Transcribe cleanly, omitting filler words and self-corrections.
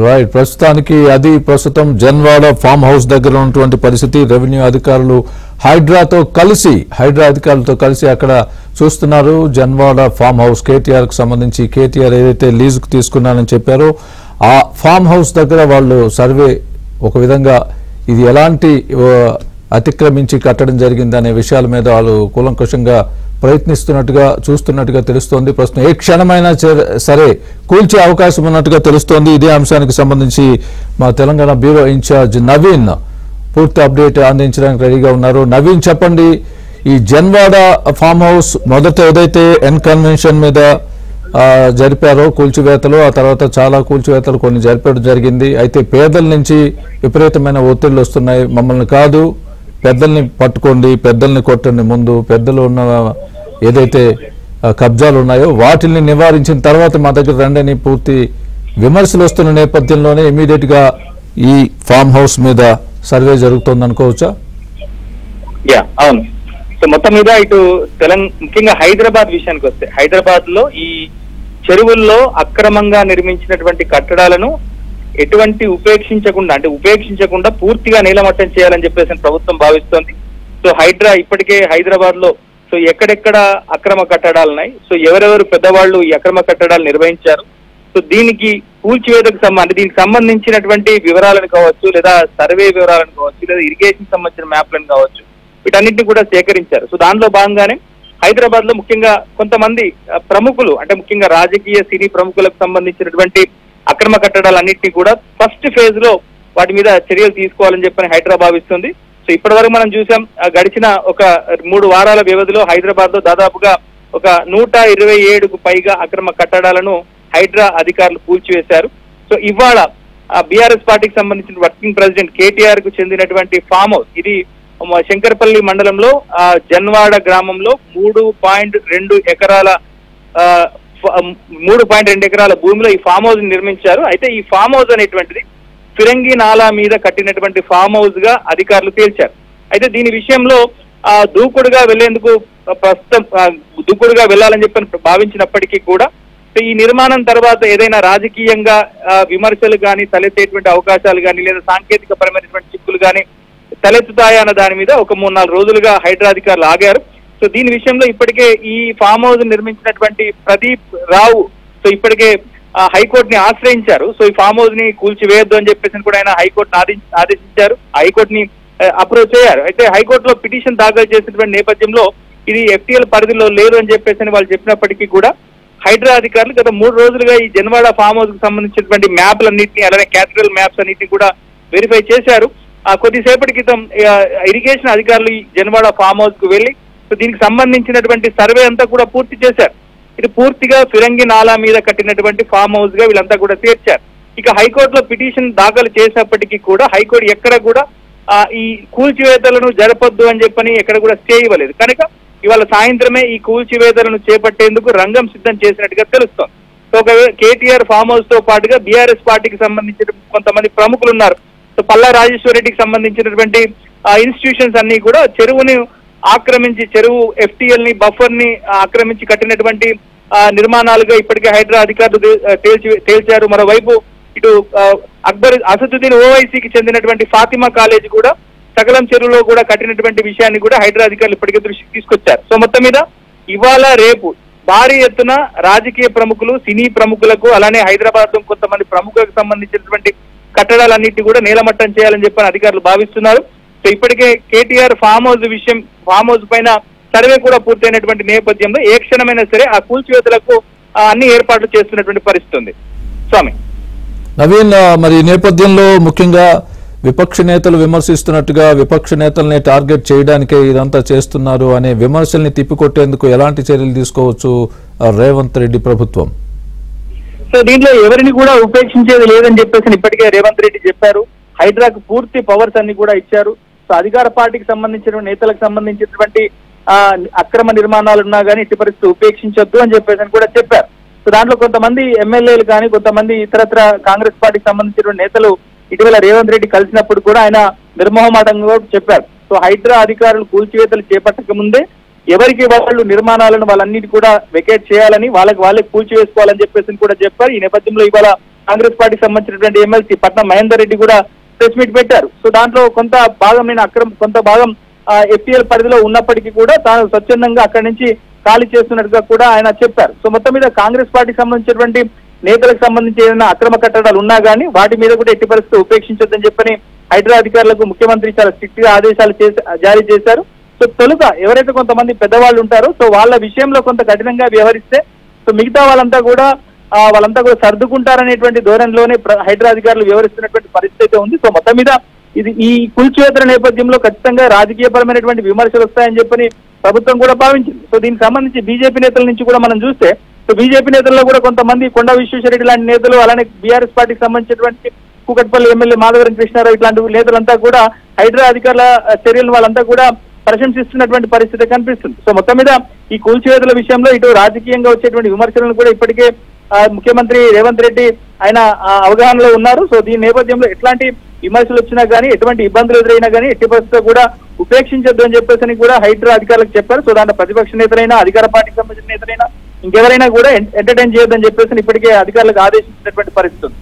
Right, ప్రస్తుతం Janwada farm house దగ్గర ఉన్నటువంటి పరిస్థితి. రెవెన్యూ అధికారులు హైడ్రా అధికారులతో కలిసి అక్కడ చూస్తున్నారు. జన్వాడ ఫామ్ హౌస్ కేటీఆర్ కు సంబంధించి కేటీఆర్ ఏదైతే లీజుకు తీసుకున్నారని చెప్పారో ఆ ఫామ్ హౌస్ దగ్గర వాళ్ళు సర్వే ఒక విధంగా ఇది ఎలాంటి అతిక్రమించి కట్టడం జరిగింది అనే విషయాల మీద వాళ్ళు కూలంకషంగా చూస్తున్నట్టుగా తెలుస్తోంది. ప్రస్తుతం ఏ క్షణమైనా సరే కూల్చే అవకాశం ఉన్నట్టుగా తెలుస్తోంది. ఇదే అంశానికి సంబంధించి మా తెలంగాణ బ్యూరో ఇన్ఛార్జ్ నవీన్ పూర్తి అప్డేట్ అందించడానికి రెడీగా ఉన్నారు. నవీన్, చెప్పండి, ఈ జన్వాడ ఫామ్ హౌస్ మొదట ఏదైతే కన్వెన్షన్ మీద జరిపారో కూల్చివేతలు, ఆ తర్వాత చాలా కూల్చివేతలు కొన్ని జరిపడం జరిగింది. అయితే పేదల నుంచి విపరీతమైన ఒత్తిళ్లు వస్తున్నాయి. మమ్మల్ని కాదు, పెద్దల్ని పట్టుకోండి, పెద్దల్ని కొట్టండి, ముందు పెద్దలు ఉన్న ఏదైతే కబ్జాలు ఉన్నాయో వాటిని నివారించిన తర్వాత మా దగ్గర రండి పూర్తి విమర్శలు వస్తున్న నేపథ్యంలోనే ఇమీడియట్ గా ఈ ఫామ్ హౌస్ మీద సర్వే జరుగుతోంది అనుకోవచ్చా? అవును. సో మొత్తం మీద ఇటు ముఖ్యంగా హైదరాబాద్ విషయానికి వస్తే, హైదరాబాద్ లో ఈ చెరువుల్లో అక్రమంగా నిర్మించినటువంటి కట్టడాలను ఎటువంటి ఉపేక్షించకుండా పూర్తిగా నీలమట్టం చేయాలని చెప్పేసి ప్రభుత్వం భావిస్తోంది. సో ఇప్పటికే హైదరాబాద్ లో సో ఎక్కడెక్కడ అక్రమ కట్టడాలు ఉన్నాయి, సో ఎవరెవరు పెద్దవాళ్ళు ఈ అక్రమ కట్టడాలు నిర్వహించారు, సో దీనికి కూల్చివేతకు దీనికి సంబంధించినటువంటి వివరాలను కావచ్చు, లేదా సర్వే వివరాలను కావచ్చు, లేదా ఇరిగేషన్ సంబంధించిన మ్యాప్లను కావచ్చు, వీటన్నింటినీ కూడా సేకరించారు. సో దానిలో భాగంగానే హైదరాబాద్ లో ముఖ్యంగా కొంతమంది ప్రముఖులు, అంటే ముఖ్యంగా రాజకీయ సినీ ప్రముఖులకు సంబంధించినటువంటి అక్రమ కట్టడాలన్నింటినీ కూడా ఫస్ట్ ఫేజ్ లో వాటి మీద చర్యలు తీసుకోవాలని చెప్పని హైదరాబాద్ భావిస్తుంది. సో ఇప్పటి వరకు మనం చూసాం, గడిచిన ఒక 3 వారాల వ్యవధిలో హైదరాబాద్ లో దాదాపుగా ఒక 127కు పైగా అక్రమ కట్టడాలను హైడ్రా అధికారులు కూల్చివేశారు. సో ఇవాళ బీఆర్ఎస్ పార్టీకి సంబంధించిన వర్కింగ్ ప్రెసిడెంట్ కేటీఆర్ కు చెందినటువంటి ఫామ్ హౌస్, ఇది శంకరపల్లి మండలంలో జన్వాడ గ్రామంలో 3.2 ఎకరాల భూమిలో ఈ ఫామ్ హౌస్ నిర్మించారు. అయితే ఈ ఫామ్ హౌస్ అనేటువంటిది ఫిరంగి నాలా మీద కట్టినటువంటి ఫామ్ హౌస్ గా అధికారులు తేల్చారు. అయితే దీని విషయంలో దూకుడుగా వెళ్లేందుకు దూకుడుగా వెళ్లాలని చెప్పి భావించినప్పటికీ కూడా ఈ నిర్మాణం తర్వాత ఏదైనా రాజకీయంగా విమర్శలు కానీ తలెత్తేటువంటి అవకాశాలు కానీ, లేదా సాంకేతిక పరమైనటువంటి చిక్కులు కానీ తలెత్తుతాయన్న దాని మీద ఒక 3-4 రోజులుగా హైడ్రా అధికారులు ఆగారు. సో దీని విషయంలో ఇప్పటికే ఈ ఫామ్ హౌస్ నిర్మించినటువంటి ప్రదీప్ రావు సో ఇప్పటికే హైకోర్టుని ఆశ్రయించారు. సో ఈ ఫామ్ హౌస్ ని కూల్చివేయొద్దు అని చెప్పేసి కూడా ఆయన హైకోర్టుని ఆదేశించారు, హైకోర్టుని అప్రోచ్ అయ్యారు. అయితే హైకోర్టులో పిటిషన్ దాఖలు చేసినటువంటి నేపథ్యంలో ఇది ఎఫ్టీఎల్ పరిధిలో లేదు అని చెప్పేసి వాళ్ళు చెప్పినప్పటికీ కూడా హైడ్రా అధికారులు గత 3 రోజులుగా ఈ జన్వాడ ఫామ్ హౌస్ కు సంబంధించినటువంటి మ్యాప్లన్నింటినీ, అలానే క్యాపిటల్ మ్యాప్స్ అన్నింటినీ కూడా వెరిఫై చేశారు. కొద్దిసేపటి క్రితం ఇరిగేషన్ అధికారులు ఈ జన్వాడ ఫామ్ హౌస్ కు వెళ్లి సో దీనికి సంబంధించినటువంటి సర్వే అంతా కూడా పూర్తి చేశారు. ఇది పూర్తిగా ఫిరంగి నాలా మీద కట్టినటువంటి ఫామ్ హౌస్ గా వీళ్ళంతా కూడా తీర్చారు. ఇక హైకోర్టులో పిటిషన్ దాఖలు చేసినప్పటికీ కూడా హైకోర్టు ఎక్కడ కూడా ఈ కూల్చివేతలను జరపొద్దు అని చెప్పని ఎక్కడ కూడా స్టే ఇవ్వలేదు. కనుక ఇవాళ సాయంత్రమే ఈ కూల్చివేతలను చేపట్టేందుకు రంగం సిద్ధం చేసినట్టుగా తెలుస్తోంది. సో ఒకవేళ కేటీఆర్ ఫామ్ హౌస్ తో పాటుగా బీఆర్ఎస్ పార్టీకి సంబంధించిన కొంతమంది ప్రముఖులు ఉన్నారు. సో పల్లా రాజేశ్వర రెడ్డికి సంబంధించినటువంటి ఇన్స్టిట్యూషన్స్ అన్ని కూడా చెరువుని ఆక్రమించి, చెరువు ఎఫ్టీఎల్ ని బఫర్ ని ఆక్రమించి కట్టినటువంటి నిర్మాణాలుగా ఇప్పటికే హైడ్రా అధికారులు తేల్చారు. మరోవైపు ఇటు అసదుద్దీన్ ఓవైసీకి చెందినటువంటి ఫాతిమా కాలేజ్ కూడా సకలం చెరువులో కూడా కట్టినటువంటి విషయాన్ని కూడా హైడ్రా అధికారులు ఇప్పటికే దృష్టికి తీసుకొచ్చారు. సో మొత్తం మీద ఇవాళ రేపు భారీ ఎత్తున రాజకీయ ప్రముఖులు, సినీ ప్రముఖులకు, అలానే హైదరాబాద్ లో కొంతమంది ప్రముఖులకు సంబంధించినటువంటి కట్టడాలన్నింటినీ కూడా నీలమట్టం చేయాలని చెప్పని అధికారులు భావిస్తున్నారు. సో ఇప్పటికే కేటీఆర్ ఫామ్ హౌస్ పైన సర్వే కూడా పూర్తయినటువంటి నేపథ్యంలో ఏ క్షణమైనా సరే ఆ కూల్చివేతలకు అన్ని ఏర్పాట్లు చేస్తున్నటువంటి పరిస్థితి ఉంది. స్వామి నవీన్, మరి ఈ నేపథ్యంలో ముఖ్యంగా విపక్ష నేతలు విమర్శిస్తున్నట్టుగా విపక్ష నేతల్ని టార్గెట్ చేయడానికే ఇదంతా చేస్తున్నారు అనే విమర్శల్ని తిప్పికొట్టేందుకు ఎలాంటి చర్యలు తీసుకోవచ్చు రేవంత్ రెడ్డి ప్రభుత్వం? సో దీంట్లో ఎవరిని కూడా ఉపేక్షించేది లేదని చెప్పేసి ఇప్పటికే రేవంత్ రెడ్డి చెప్పారు. హైడ్రాకు పూర్తి పవర్స్ అన్ని కూడా ఇచ్చారు. సో అధికార పార్టీకి సంబంధించిన నేతలకు సంబంధించినటువంటి అక్రమ నిర్మాణాలు ఉన్నా కానీ ఇటు పరిస్థితి ఉపేక్షించొద్దు అని చెప్పేసి కూడా చెప్పారు. సో దాంట్లో కొంతమంది ఎమ్మెల్యేలు కానీ, కొంతమంది ఇతరత్ర కాంగ్రెస్ పార్టీకి సంబంధించిన నేతలు ఇటీవల రేవంత్ రెడ్డి కలిసినప్పుడు కూడా ఆయన నిర్మోహమాటంగా చెప్పారు. సో హైడ్రా అధికారులు కూల్చివేతలు చేపట్టక ముందే ఎవరికి వాళ్ళు నిర్మాణాలను వాళ్ళన్నిటి కూడా వెకేట్ చేయాలని, వాళ్ళకి కూల్చివేసుకోవాలని చెప్పేసి కూడా చెప్పారు. ఈ నేపథ్యంలో ఇవాళ కాంగ్రెస్ పార్టీకి సంబంధించినటువంటి ఎమ్మెల్సీ పట్నం మహేందర్ రెడ్డి కూడా ప్రెస్ మీట్ పెట్టారు. సో దాంట్లో కొంత భాగం కొంత భాగం ఎఫ్టీఎల్ పరిధిలో ఉన్నప్పటికీ కూడా తాను స్వచ్ఛందంగా అక్కడి నుంచి ఖాళీ చేస్తున్నట్టుగా కూడా ఆయన చెప్పారు. సో మొత్తం మీద కాంగ్రెస్ పార్టీకి సంబంధించినటువంటి నేతలకు సంబంధించి ఏదైనా అక్రమ కట్టడాలు ఉన్నా కానీ వాటి మీద కూడా ఎట్టి పరిస్థితి ఉపేక్షించొద్దని చెప్పని హైడ్రా అధికారులకు ముఖ్యమంత్రి చాలా స్ట్రిక్ట్ గా ఆదేశాలు జారీ చేశారు. సో తొలుత ఎవరైతే కొంతమంది పెద్దవాళ్ళు ఉంటారో సో వాళ్ళ విషయంలో కొంత కఠినంగా వ్యవహరిస్తే సో మిగతా వాళ్ళంతా కూడా సర్దుకుంటారనేటువంటి ధోరణిలోనే హైడ్రా అధికారులు వ్యవహరిస్తున్నటువంటి పరిస్థితి ఉంది. సో మొత్తం మీద ఈ కూల్చివేతల నేపథ్యంలో ఖచ్చితంగా రాజకీయపరమైనటువంటి విమర్శలు వస్తాయని చెప్పని ప్రభుత్వం కూడా భావించింది. సో దీనికి సంబంధించి బీజేపీ నేతల నుంచి కూడా మనం చూస్తే సో బీజేపీ నేతల్లో కూడా కొంతమంది కొండా విశ్వేశ్వరరెడ్డి లాంటి నేతలు, అలానే బీఆర్ఎస్ పార్టీకి సంబంధించినటువంటి కూకట్పల్లి ఎమ్మెల్యే మాధవరం కృష్ణారావు ఇట్లాంటి నేతలంతా కూడా హైడ్రా అధికారుల చర్యలను వాళ్ళంతా కూడా ప్రశంసిస్తున్నటువంటి పరిస్థితి కనిపిస్తుంది. సో మొత్తం మీద ఈ కూల్చివేతల విషయంలో ఇటు రాజకీయంగా వచ్చేటువంటి విమర్శలను కూడా ఇప్పటికే ముఖ్యమంత్రి రేవంత్ రెడ్డి ఆయన అవగాహనలో ఉన్నారు. సో దీని నేపథ్యంలో ఎట్లాంటి విమర్శలు వచ్చినా కానీ ఎటువంటి ఇబ్బందులు ఎదురైనా కానీ ఎట్టి పరిస్థితిలో కూడా ఉపేక్షించొద్దు అని చెప్పేసి కూడా హైడ్రా అధికారులకు చెప్పారు. సో దాంట్లో ప్రతిపక్ష నేతలైనా అధికార పార్టీకి సంబంధించిన నేతలైనా ఇంకెవరైనా కూడా ఎంటర్టైన్ చేయొద్దని చెప్పేసి ఇప్పటికే అధికారులకు ఆదేశించినటువంటి పరిస్థితి ఉంది.